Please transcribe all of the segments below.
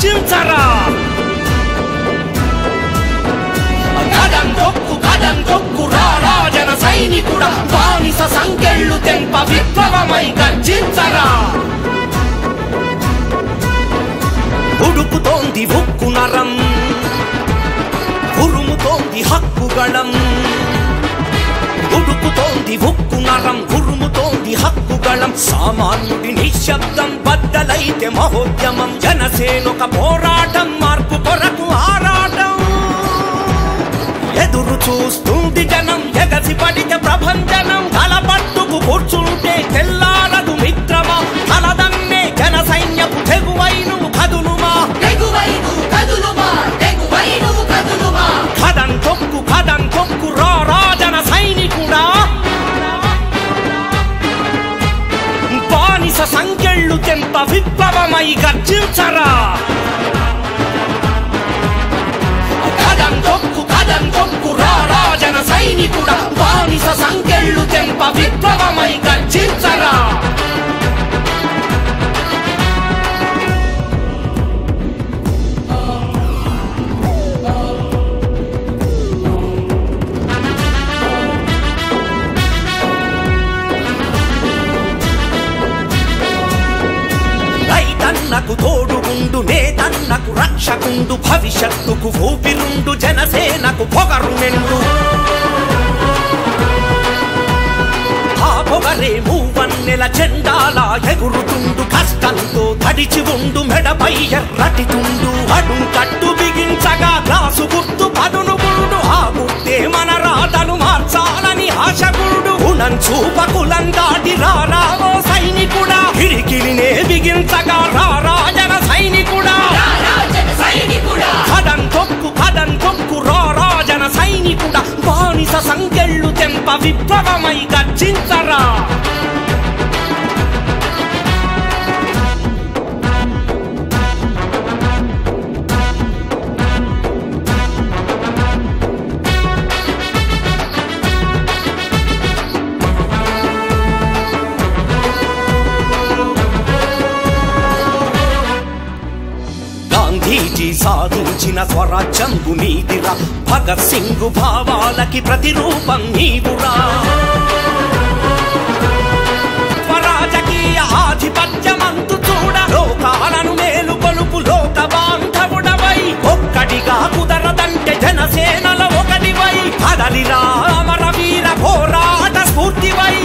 గర్జించరా కదం తొక్కు రారా జన సైనికుడా బానిస సంకెళ్ళు తెంప విప్లవమై గర్జించరా ఉడుకుతోంది ఉక్కు నరం ఉరుముతోంది హక్కుగళం ఉడుకుతోంది ఉక్కు నరం ఉరుముతోంది హక్కుగళం సామాన్యుడి నిశ్శబ్దం బద్దలైతే మహోద్యమం జనసేనొక పోరాటం మార్పు కొరకు ఆరాటం ఎదురు చూస్తుంది జనం ఎగసి పడితే ప్రభంజనం తలపట్టుకు కూర్చుంటే తెల్లారదు మిత్రమా తలదన్నే జన సైన్యపు తెగువైను కదులుమా కదం తొక్కు రా జన సైనికుడా బానిస సంకెళ్ళు తెంప విప్లవమై గర్జించరా కదం తొక్కు రా జన సైనికుడా బానిస సంకెళ్ళు తెంప విప్లవమై గర్జించరా రైతన్నకు తోడుగుండు నేతన్నకు రక్షకుండు భవిష్యత్తుకు ఊపిరుండు జనసేనకు పొగరు నిండు ఆ పొగరే మూవన్నెల చెండాలా ఎగురుతుండు కష్టంతో తడిచి ఉండు మెడపై ఎర్రటి తుండు అడుం కట్టు బిగించగా గ్లాసు గుర్తు పదును గుండు ఆ గుర్తే మన రాతను మార్చాలని ఆశగుండు గుణం చూపకులం దాటి రారావో సైనికుడా కిరికిలినే బిగించగా రారా జన సైనికుడా కదం తొక్కు రారా జన సైనికుడా బానిస సంకెళ్ళు తెంప విప్లవమై గర్జించరా గాంధీజీ సాధించిన స్వరాజ్యంబు నీదిరా భగత్ సింగ్ భావాలకి ప్రతిరూపం నీవురా స్వరాజకీయ ఆధిపత్యమంతు చూడ లోకాలను మేలు కొలుపు లోక బాంధవుడవై ఒక్కడిగా కుదరదంటే జనసేనల ఒకటివై కదలిరా అమర వీర పోరాట స్ఫూర్తివై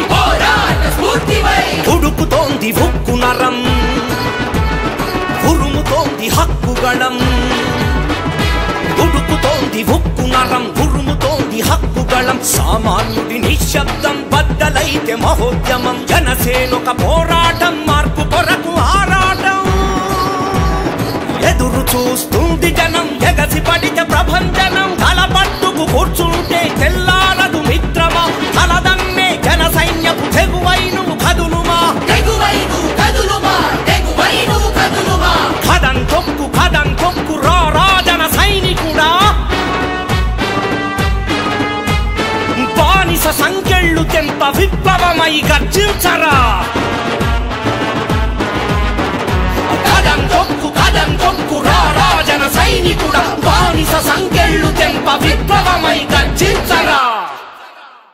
ఉడుకుతోంది ఉక్కు నరం ఉరుముతోంది హక్కుగళం ఉడుకుతోంది ఉక్కు నరం ఉరుముతోంది హక్కుగళం సామాన్యుడి నిశ్శబ్దం బద్దలైతే మహోద్యమం జనసేనొక పోరాటం మార్పు కొరకు ఆరాటం ఎదురు చూస్తుంది జనం ఎగసి పడితే ప్రభంజనం తలపట్టుకు కూర్చుంటే తెల్లారదు మిత్రమా తలదన్నే జన సైన్యపు తెగువైను కదులుమా కదం తొక్కు రా జన సైనికుడా బానిస సంకెళ్ళు తెంప విప్లవమై గర్జించరా